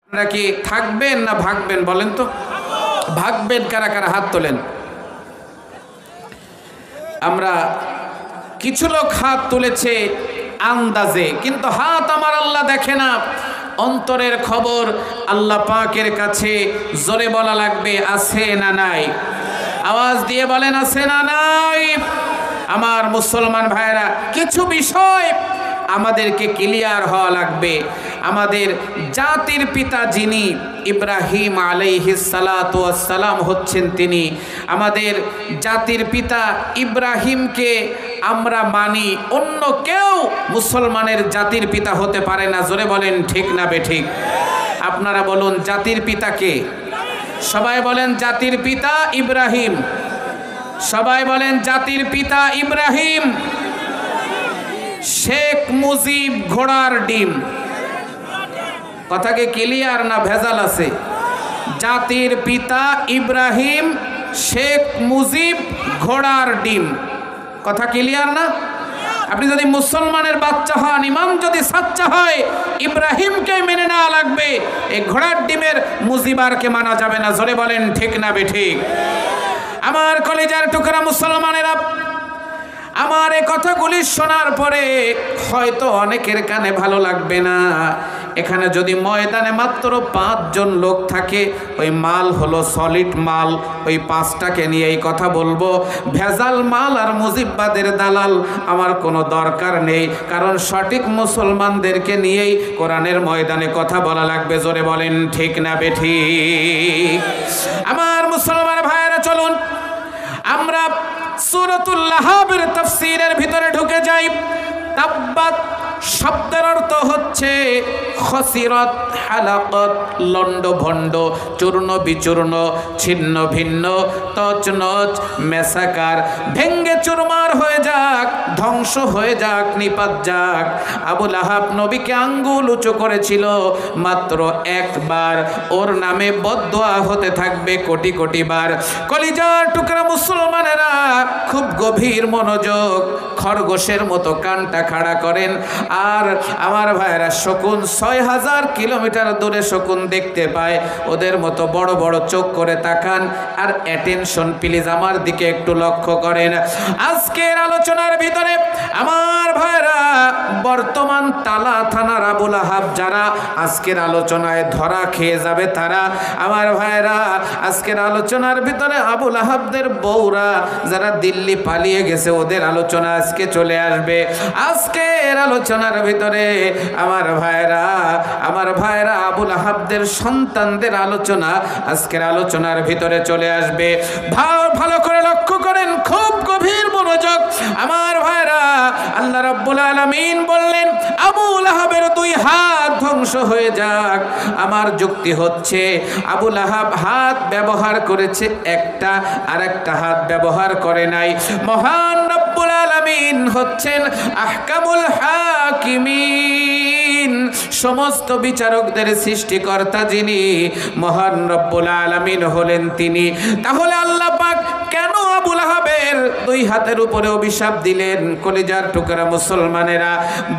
আপনারা কি থাকবেন না ভাগবেন বলেন তো? ভাগবেন কারা কারা হাত তোলেন। আমরা কিছু লোক হাত তুলেছে আন্দাজে, কিন্তু হাত আমার আল্লাহ দেখে না, অন্তরের খবর আল্লাহ পাকের কাছে। জোরে বলা লাগবে আছে না নাই? আওয়াজ দিয়ে বলেন আছে না নাই? আমার মুসলমান ভাইরা, কিছু বিষয় আমাদেরকে ক্লিয়ার হওয়া লাগবে। আমাদের জাতির পিতা যিনি ইব্রাহিম আলাইহিস সালাতু ওয়াস সালাম হচ্ছেন তিনি। আমাদের জাতির পিতা ইব্রাহিমকে আমরা মানি, অন্য কেউ মুসলমানের জাতির পিতা হতে পারে না। জোরে বলেন ঠিক না বেঠিক? আপনারা বলুন জাতির পিতা কে? সবাই বলেন জাতির পিতা ইব্রাহিম। সবাই বলেন জাতির পিতা ইব্রাহিম। শেখ মুজিব ঘোড়ার ডিম। কথা কি ক্লিয়ার না ভেজাল আছে? জাতির পিতা ইব্রাহিম, শেখ মুজিব ঘোড়ার ডিম। কথা ক্লিয়ার না? আপনি যদি মুসলমানের বাচ্চা হন, ইমাম যদি সাচ্চা হয়, ইব্রাহিমকে মেনে নেওয়া লাগবে, এই ঘোড়ার ডিমের মুজিবারকে মানা যাবে না। জোরে বলেন ঠিক না বেঠিক? আমার কলেজার টুকরা মুসলমানেরা, আমার এই কথাগুলি শোনার পরে হয়তো অনেকের কানে ভালো লাগবে না। এখানে যদি ময়দানে মাত্র 5 জন লোক থাকে, ওই মাল হলো সলিড মাল, ওই 5টাকে নিয়ে এই কথা বলবো। ভেজাল মাল আর মুজিববাদের দালাল আমার কোনো দরকার নেই, কারণ সঠিক মুসলমানদেরকে নিয়েই কোরআনের ময়দানে কথা বলা লাগবে। জোরে বলেন ঠিক না বেঠিক? আমার মুসলমান ভাইয়েরা, চলুন আমরা সূরাতুল লাহাবের তাফসীরের ভিতরে ঢুকে যাই। তাব্বাত শব্দের অর্থ হচ্ছে খসিরত, হালাকত, লন্ড ভণ্ড, চূর্ণ বিচূর্ণ, ছিন্ন ভিন্ন, তছনছ, মেসাকার, ভেঙ্গে চুরমার হয়ে যাক, ধ্বংস হয়ে যাক, নিপাত যাক। আবু লাহাব নবীকে আঙ্গুল উঁচু করেছিল মাত্র একবার, ওর নামে বদদোয়া হতে থাকবে কোটি কোটি বার। কলিজার টুকরা মুসলমানেরা, খুব গভীর মনোযোগ, খরগোশের মতো কানটা খাড়া করেন। আর আমার ভাইরা, শকুন 6000 কিলোমিটার দূরে শকুন দেখতে পায়, ওদের মতো বড় বড় চোখ করে তাকান। আর অ্যাটেনশন প্লিজ, আমার দিকে একটু লক্ষ্য করেন। আজকের আলোচনার ভিতরে আমার ভাইরা, বর্তমান তালা থানার আবু লাহাব যারা আজকের আলোচনায় ধরা খেয়ে যাবে তারা, আমার ভাইরা আজকের আলোচনার ভিতরে আবু লাহাবদের বউরা যারা দিল্লি পালিয়ে গেছে, ওদের আলোচনা আজকে চলে আসবে। আজকের আলোচনার ভিতরে আমার ভাইরা আবু লাহাবদের সন্তানদের আলোচনা আজকের আলোচনার ভিতরে চলে আসবে। ভালো করে লক্ষ্য করেন, খুব গভীর মনোযোগ। আমার ভাইরা, আল্লাহ রাব্বুল আলামিন বললেন আবু লাহাবের 2 হাত ধ্বংস হয়ে যাক। আমার যুক্তি হচ্ছে আবু লাহাব হাত ব্যবহার করেছে একটা, আর একটা হাত ব্যবহার করে নাই। মহান রব্বুল আলামিন হচ্ছেন আহকামুল হাকিমিন, সমস্ত বিচারকদের সৃষ্টিকর্তা যিনি, মহান রব্বুল আলামিন হলেন তিনি। তাহলে আল্লাহ পাক কেন আবু লাহাবের 2 হাতের উপরে অভিশাপ দিলেন? কলিজার টুকরা মুসলমানেরা,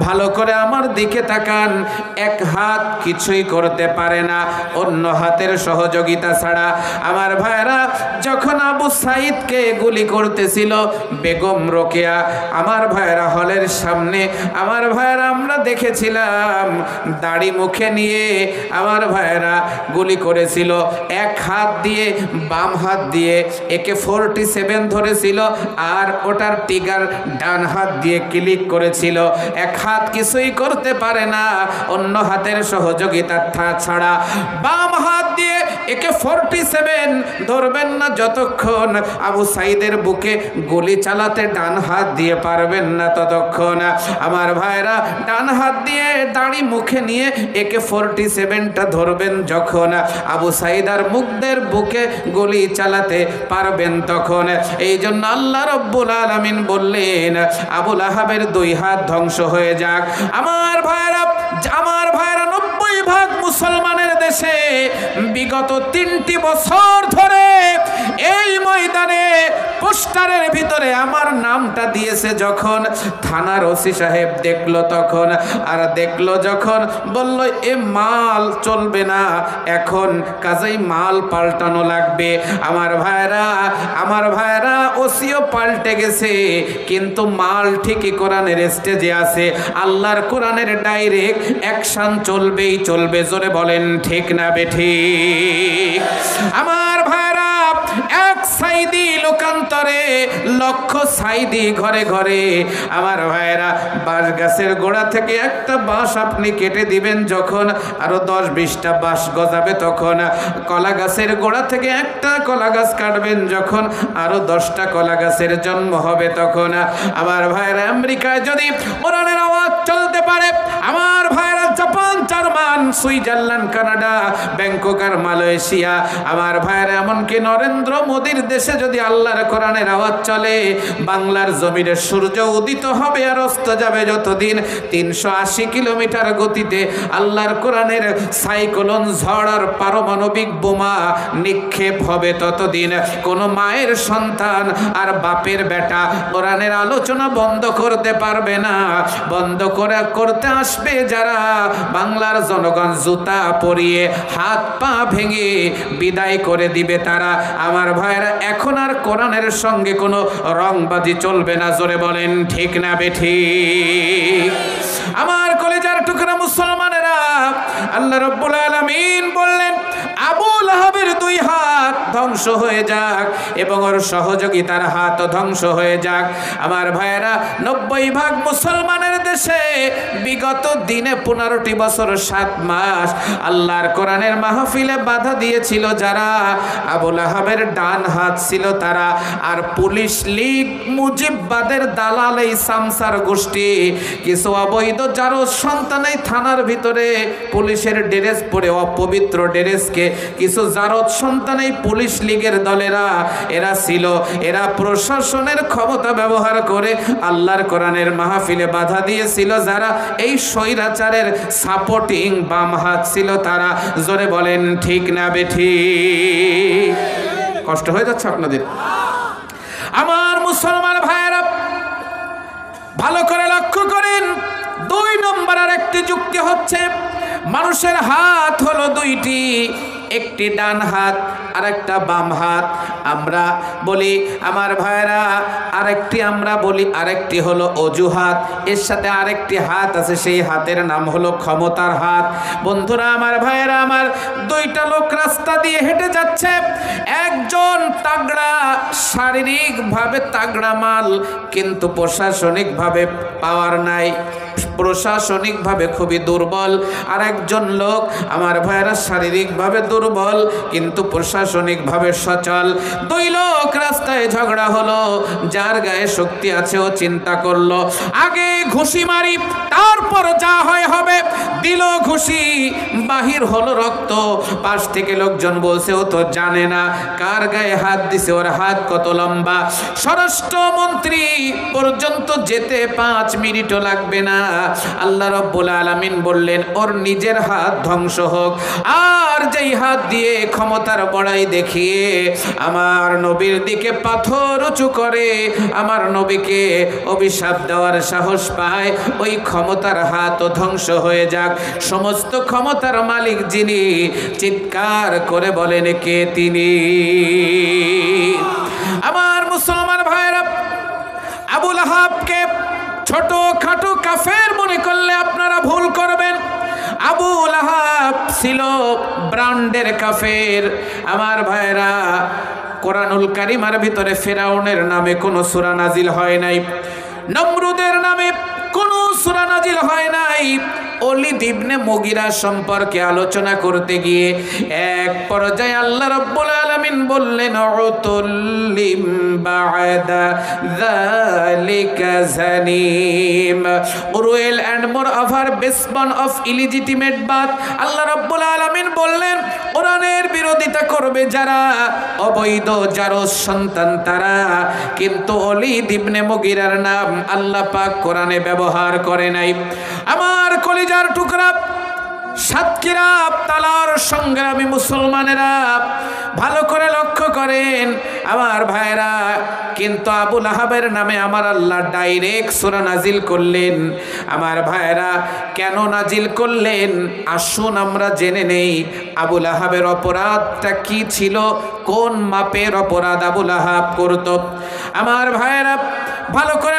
ভালো করে আমার দিকে তাকান। এক হাত কিছুই করতে পারে না অন্য হাতের সহযোগিতা ছাড়া। আমার ভাইরা, যখন আবু সাইদকে গুলি করতেছিল বেগম রোকেয়া, আমার ভাইরা হলের সামনে, আমার ভাইরা আমরা দেখেছিলাম দাড়ি মুখে নিয়ে আমার ভাইরা গুলি করেছিল। এক হাত দিয়ে, বাম হাত দিয়ে AK-47 ধরেছিল, আর ওটার টিগার ডান হাত দিয়ে ক্লিক করেছিল। এক হাত কিছুই করতে পারে না অন্য হাতের সহযোগিতা ছাড়া। বাম হাত দিয়ে AK-47 ধরবেন না যতক্ষণ আবু সাইদের বুকে গুলি চালাতে ডান হাত দিয়ে পারবেন না ততক্ষণ। আমার ভাইরা, ডান হাত দিয়ে দাড়ি মুখে নিয়ে AK-47টা ধরবেন যখন, আবু সাইদার মুখদের বুকে গুলি চালাতে পারবেন তখন। এই জন্য আল্লাহ রব্বুল আলামিন বললেন আবু লাহাবের 2 হাত ধ্বংস হয়ে যাক। আমার ভাইরা 90% মুসলমানের দেশে বিগত 3টি বছর ধরে এই ময়দানে পোস্টারের ভিতরে আমার নামটা দিয়েছে যখন থানার ওসি সাহেব দেখলো তখন, আর দেখলো যখন বলল এ মাল চলবে না, এখন কাজেই মাল পাল্টানো লাগবে। আমার ভাইরা ওসিও পাল্টে গেছে, কিন্তু মাল ঠিকই কোরআনের স্টেজে আছে। আল্লাহর কোরআনের ডাইরেক্ট অ্যাকশন চলবেই চলবে। জোরে বলেন ঠিক না বেঠিক? আমার ভাইরা, এক সাইদি লোকান্তরে লক্ষ সাইদি ঘরে ঘরে। আমার ভাইরা, বাঁশ গাছের গোড়া থেকে একটা বাঁশ আপনি কেটে দিবেন যখন, আরো 10-20টা বাঁশ গজাবে তখন। কলা গাছের গোড়া থেকে একটা কলা গাছ কাটবেন যখন, আরো 10টা কলা গাছের জন্ম হবে তখন। আমার ভাইরা, আমেরিকায় যদি কোরআনের আওয়াজ চলতে পারে, আমার ভাইরা Japan, German, Switzerland, Canada, Bangkok আর মালয়েশিয়া, আমার ভাইরা এমনকি নরেন্দ্র মোদীর দেশে যদি আল্লাহর কোরআনের আওয়াজ চলে, বাংলার জমিনে সূর্য উদিত হবে আর অস্ত যাবে যতদিন 380 কিলোমিটার গতিতে আল্লাহর কোরআনের সাইক্লোন ঝড় আর পারমাণবিক বোমা নিক্ষেপ হবে ততদিন কোনো মায়ের সন্তান আর বাপের বেটা কোরআনের আলোচনা বন্ধ করতে পারবে না। বন্ধ করতে আসবে যারা, বাংলার জনগণ জুতা পরিয়ে হাত পা ভেঙে বিদায় করে দিবে তারা। আমার ভাইরা, এখন আর কোরআনের সঙ্গে কোনো রংবাজি চলবে না। জোরে বলেন ঠিক না বেঠিক? আমার কলেজার টুকরা মুসলমানেরা, আল্লাহ রাব্বুল আলামিন বললেন আবু লাহাবের 2 হাত ধ্বংস হয়ে যাক এবং ওর সহযোগিতার হাত ধ্বংস হয়ে যাক। আমার ভাইয়েরা, 90% মুসলমানের দেশে বিগত দিনে 15টি বছর 7 মাস আল্লাহর কোরআনের মাহফিলে বাধা দিয়েছিল যারা, আবু লাহাবের ডান হাত ছিল তারা। আর পুলিশ লীগ, মুজিববাদের দালাল, এই সামসার গোষ্ঠী কিছু অবৈধ যারো সন্তান এই থানার ভিতরে পুলিশের ড্রেস পরে, অপবিত্র ড্রেসকে কিছু জারদ সন্তান এই পুলিশ লীগের দলেরা এরা ছিল। এরা প্রশাসনের ক্ষমতা ব্যবহার করে আল্লাহর কোরআনের মাহফিলে বাধা দিয়েছিল যারা, এই স্বৈরাচারের সাপোর্টিং বাম হাত ছিল তারা। জোরে বলেন ঠিক না বেঠিক? কষ্ট হয়ে যাচ্ছে আপনাদের? আমার মুসলমান ভাইয়েরা, ভালো করে লক্ষ্য করেন। 2 নম্বর আর একটি যুক্তি হচ্ছে, মানুষের হাত হলো 2টি, একটি ডান হাত আর একটা বাম হাত। আমরা বলি আমার ভাইরা, আরেকটি আমরা বলি আরেকটি হলো অজুহাত, এর সাথে আরেকটি হাত আছে, সেই হাতের নাম হলো ক্ষমতার হাত। বন্ধুরা আমার, ভাইরা আমার, 2টা লোক রাস্তা দিয়ে হেঁটে যাচ্ছে। একজন তাগড়া, শারীরিকভাবে তাগড়া মাল, কিন্তু প্রশাসনিকভাবে পাওয়ার নাই, প্রশাসনিকভাবে খুবই দুর্বল। আর একজন লোক আমার ভাইরা শারীরিকভাবে দুর্বল কিন্তু প্রশাসনিকভাবে সচল। 2 লোক রাস্তায় ঝগড়া হলো। যার গায়ে শক্তি আছে ও চিন্তা করলো আগে ঘুষি মারি, তারপর যা হয় হবে। দিল ঘুষি, বাহির হলো রক্ত। পাশ থেকে লোকজন বলছে ও তো জানে না কার গায়ে হাত দিছে, ওর হাত কত লম্বা। স্বরাষ্ট্রমন্ত্রী পর্যন্ত যেতে 5 মিনিটও লাগবে না। আল্লাহ রাব্বুল আলামিন বললেন ওর নিজের হাত ধ্বংস হোক। আর যেই হাত দিয়ে ক্ষমতার বড়াই দেখিয়ে আমার নবীর দিকে পাথর উঁচু করে, আমার নবীকে অভিশাপ দেওয়ার সাহস পায়, ওই ক্ষমতার হাত ধ্বংস হয়ে যাক। সমস্ত ক্ষমতার মালিক যিনি, চিৎকার করে বলেন কে তিনি? আমার মুসলমান ভাইরা, আবু লাহাবকে ছোট খাটো কাফের মনে করলে আপনারা ভুল করবেন। আবু লাহাব ছিল ব্র্যান্ডের কাফের। আমার ভাইরা, কোরআনুল কারিমের ভিতরে ফেরাউনের নামে কোনো সূরা নাজিল হয় নাই, নমরুদের নামে কোনো সূরা নাজিল হয় নাই। ওলীদ ইবনে মুগীরা সম্পর্কে আলোচনা করতে গিয়ে এক পর্যায়ে আল্লাহ রাব্বুল আলামিন বললেন উতুল্লিম বা'দা যালিকা জানিম, cruel and moreover baseborn of illegitimate birth. Allah রাব্বুল আলামিন বললেন কোরআনের বিরোধিতা করবে যারা, অবৈধ জারজ সন্তান তারা, কিন্তু ওলীদ ইবনে মুগীরার নাম আল্লাহ পাক কোরআনে ব্যবহার করে নাই। আমার কলিজার টুকরা, সাতক্ষীরা তালার সংগ্রামী মুসলমানেরা ভালো করে লক্ষ্য করেন আমার ভাইরা। কিন্তু আবু লাহাবের নামে আমার আল্লাহ ডাইরেক্ট সূরা নাজিল করলেন। আমার ভাইরা কেন নাজিল করলেন আসুন আমরা জেনে নেই। আবু লাহাবের অপরাধটা কি ছিল, কোন মাপের অপরাধ আবু লাহাব করত। আমার ভাইরা ভালো করে